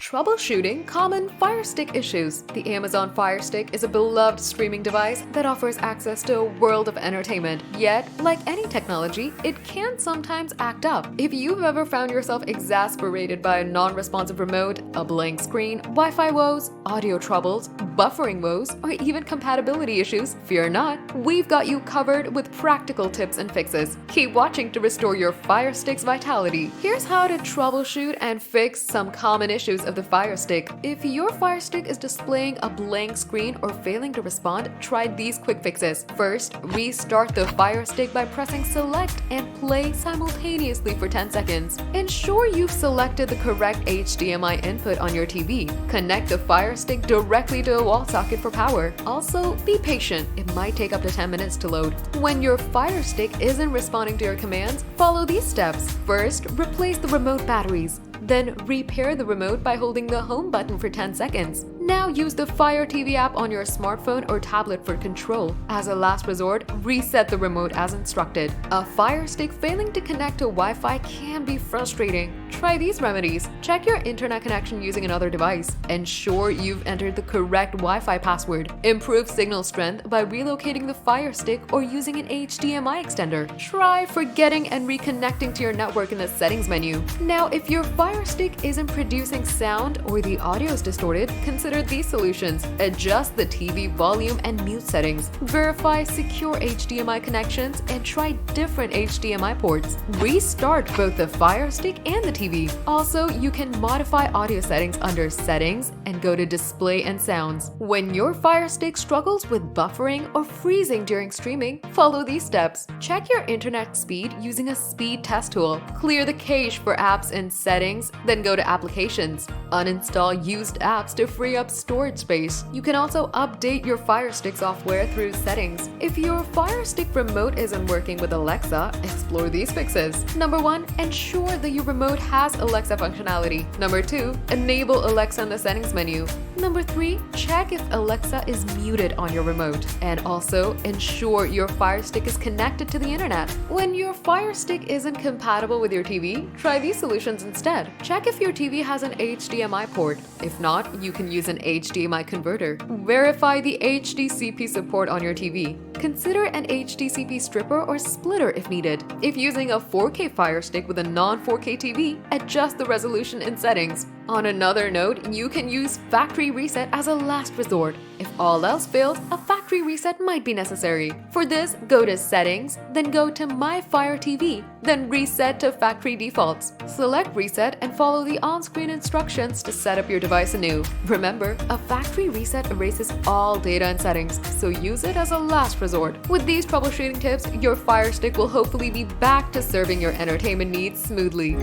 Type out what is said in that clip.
Troubleshooting common Fire Stick issues. The Amazon Fire Stick is a beloved streaming device that offers access to a world of entertainment. Yet, like any technology, it can sometimes act up. If you've ever found yourself exasperated by a non-responsive remote, a blank screen, Wi-Fi woes, audio troubles, buffering woes, or even compatibility issues, fear not. We've got you covered with practical tips and fixes. Keep watching to restore your Fire Stick's vitality. Here's how to troubleshoot and fix some common issues of the Fire Stick. If your Fire Stick is displaying a blank screen or failing to respond, try these quick fixes. First, restart the Fire Stick by pressing select and play simultaneously for 10 seconds. Ensure you've selected the correct HDMI input on your TV. Connect the Fire Stick directly to a wall socket for power. Also, be patient. It might take up to 10 minutes to load. When your Fire Stick isn't responding to your commands, follow these steps. First, replace the remote batteries. Then repair the remote by holding the home button for 10 seconds. Now use the Fire TV app on your smartphone or tablet for control. As a last resort, reset the remote as instructed. A Fire Stick failing to connect to Wi-Fi can be frustrating. Try these remedies. Check your internet connection using another device. Ensure you've entered the correct Wi-Fi password. Improve signal strength by relocating the Fire Stick or using an HDMI extender. Try forgetting and reconnecting to your network in the settings menu. Now, if your Fire Stick isn't producing sound or the audio is distorted, consider these solutions. Adjust the TV volume and mute settings. Verify secure HDMI connections and try different HDMI ports. Restart both the Fire Stick and the TV. Also, you can modify audio settings under Settings and go to Display and Sounds. When your Fire Stick struggles with buffering or freezing during streaming, follow these steps. Check your internet speed using a speed test tool. Clear the cache for apps in Settings, then go to Applications. Uninstall used apps to free up storage space. You can also update your Fire Stick software through Settings. If your Fire Stick remote isn't working with Alexa, explore these fixes. Number 1, ensure that your remote has Alexa functionality. Number 2, enable Alexa in the settings menu. Number 3, check if Alexa is muted on your remote. And also, ensure your Fire Stick is connected to the internet. When your Fire Stick isn't compatible with your TV, try these solutions instead. Check if your TV has an HDMI port. If not, you can use an HDMI converter. Verify the HDCP support on your TV. Consider an HDCP stripper or splitter if needed. If using a 4K Fire Stick with a non-4K TV, adjust the resolution in settings. On another note, you can use factory reset as a last resort. If all else fails, a factory reset might be necessary. For this, go to Settings, then go to My Fire TV, then reset to factory defaults. Select Reset and follow the on-screen instructions to set up your device anew. Remember, a factory reset erases all data and settings, so use it as a last resort. With these troubleshooting tips, your Fire Stick will hopefully be back to serving your entertainment needs smoothly.